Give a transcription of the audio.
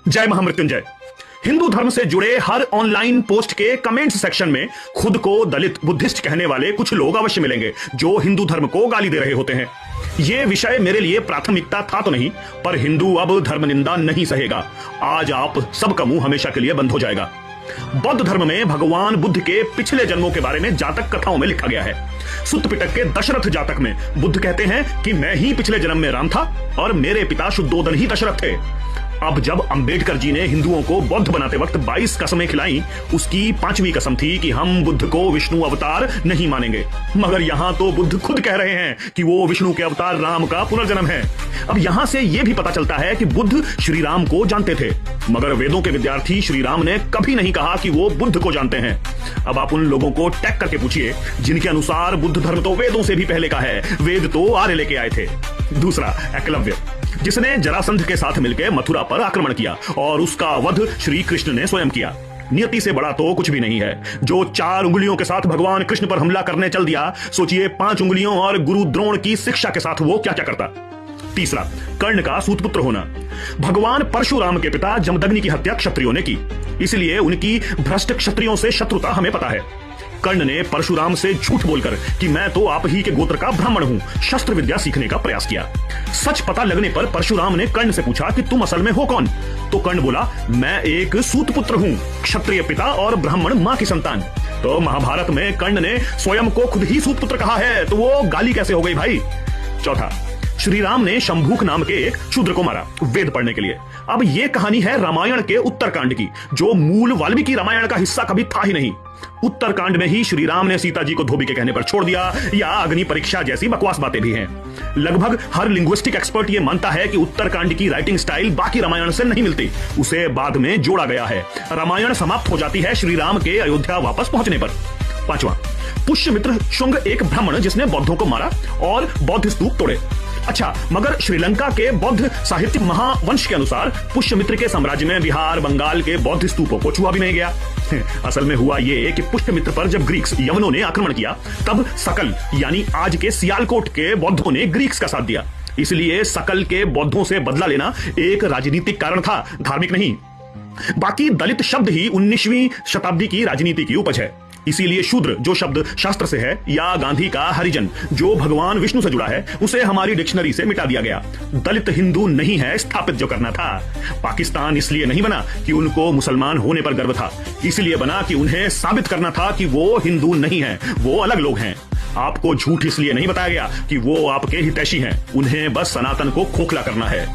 जय महामृत्युंजय। हिंदू धर्म से जुड़े हर ऑनलाइन पोस्ट के कमेंट्स सेक्शन में खुद को दलित बुद्धिस्ट कहने वाले कुछ लोग अवश्य मिलेंगे जो हिंदू धर्म को गाली दे रहे होते हैं। यह विषय मेरे लिए प्राथमिकता था तो नहीं, पर हिंदू अब धर्म निंदा नहीं सहेगा। आज आप सबका मुंह हमेशा के लिए बंद हो जाएगा। बौद्ध धर्म में भगवान बुद्ध के पिछले जन्मों के बारे में जातक कथाओं में लिखा गया है। सुत्त पिटक के दशरथ जातक में बुद्ध कहते हैं कि मैं ही पिछले जन्म में राम था और मेरे पिता शुद्धोधन ही दशरथ थे। अब जब अंबेडकर जी ने हिंदुओं को बौद्ध बनाते वक्त 22 कसमें खिलाई, उसकी 5वीं कसम थी कि हम बुद्ध को विष्णु अवतार नहीं मानेंगे। मगर यहां तो बुद्ध खुद कह रहे हैं कि वो विष्णु के अवतार राम का पुनर्जन्म है। अब यहां से यह भी पता चलता है कि बुद्ध श्री राम को जानते थे, मगर वेदों के विद्यार्थी श्री राम ने कभी नहीं कहा कि वो बुद्ध को जानते हैं। अब आप उन लोगों को टैग करके पूछिए जिनके अनुसार बुद्ध धर्म तो वेदों से भी पहले का है, वेद तो आर्य लेके आए थे। दूसरा, एकलव्य, जिसने जरासंध के साथ मिलकर मथुरा पर आक्रमण किया और उसका वध श्री कृष्ण ने स्वयं किया। नियति से बड़ा तो कुछ भी नहीं है। जो 4 उंगलियों के साथ भगवान कृष्ण पर हमला करने चल दिया, सोचिए 5 उंगलियों और गुरु द्रोण की शिक्षा के साथ वो क्या क्या करता। तीसरा, कर्ण का सूतपुत्र होना। भगवान परशुराम के पिता जमदग्नि की हत्या क्षत्रियों ने की, इसलिए उनकी भ्रष्ट क्षत्रियों से शत्रुता हमें पता है। कर्ण ने परशुराम से झूठ बोलकर कि मैं तो आप ही के गोत्र का ब्राह्मण हूं, शस्त्र विद्या सीखने का प्रयास किया। सच पता लगने पर परशुराम ने कर्ण से पूछा कि तुम असल में हो कौन? तो कर्ण बोला, मैं एक सूतपुत्र हूं, क्षत्रिय पिता और ब्राह्मण मां की संतान। तो महाभारत में कर्ण ने स्वयं को खुद ही सूतपुत्र कहा है, तो वो गाली कैसे हो गई भाई? चौथा, श्री राम ने शंभूक नाम के एक शूद्र को मारा वेद पढ़ने के लिए। अब यह कहानी है रामायण के उत्तरकांड की, जो मूल वाल्मीकि रामायण का हिस्सा कभी था ही नहीं। उत्तरकांड में ही श्री राम ने सीता जी को धोबी के कहने पर छोड़ दिया, या अग्नि परीक्षा जैसी बकवास बातें भी हैं। लगभग हर लिंग्विस्टिक एक्सपर्ट यह मानता है कि उत्तरकांड की राइटिंग स्टाइल बाकी रामायण से नहीं मिलती, उसे बाद में जोड़ा गया है। रामायण समाप्त हो जाती है श्री राम के अयोध्या वापस पहुंचने पर। पांचवा, पुष्यमित्र शुंग, एक ब्राह्मण जिसने बौद्धों को मारा और बौद्ध स्तूप तोड़े। अच्छा, मगर श्रीलंका के बौद्ध साहित्यिक महावंश के अनुसार पुष्यमित्र के साम्राज्य में बिहार बंगाल के बौद्ध स्तूपों को छुआ भी नहीं गया। असल में हुआ ये कि पुष्यमित्र पर जब ग्रीक्स यवनों ने आक्रमण किया, तब सकल यानी आज के सियालकोट के बौद्धों ने ग्रीक्स का साथ दिया। इसलिए सकल के बौद्धों से बदला लेना एक राजनीतिक कारण था, धार्मिक नहीं। बाकी दलित शब्द ही 19वीं शताब्दी की राजनीति की उपज है। इसीलिए शूद्र जो शब्द शास्त्र से है, या गांधी का हरिजन जो भगवान विष्णु से जुड़ा है, उसे हमारी डिक्शनरी से मिटा दिया गया। दलित हिंदू नहीं है स्थापित जो करना था। पाकिस्तान इसलिए नहीं बना कि उनको मुसलमान होने पर गर्व था, इसलिए बना कि उन्हें साबित करना था कि वो हिंदू नहीं है, वो अलग लोग हैं। आपको झूठ इसलिए नहीं बताया गया कि वो आपके हितैषी हैं, उन्हें बस सनातन को खोखला करना है।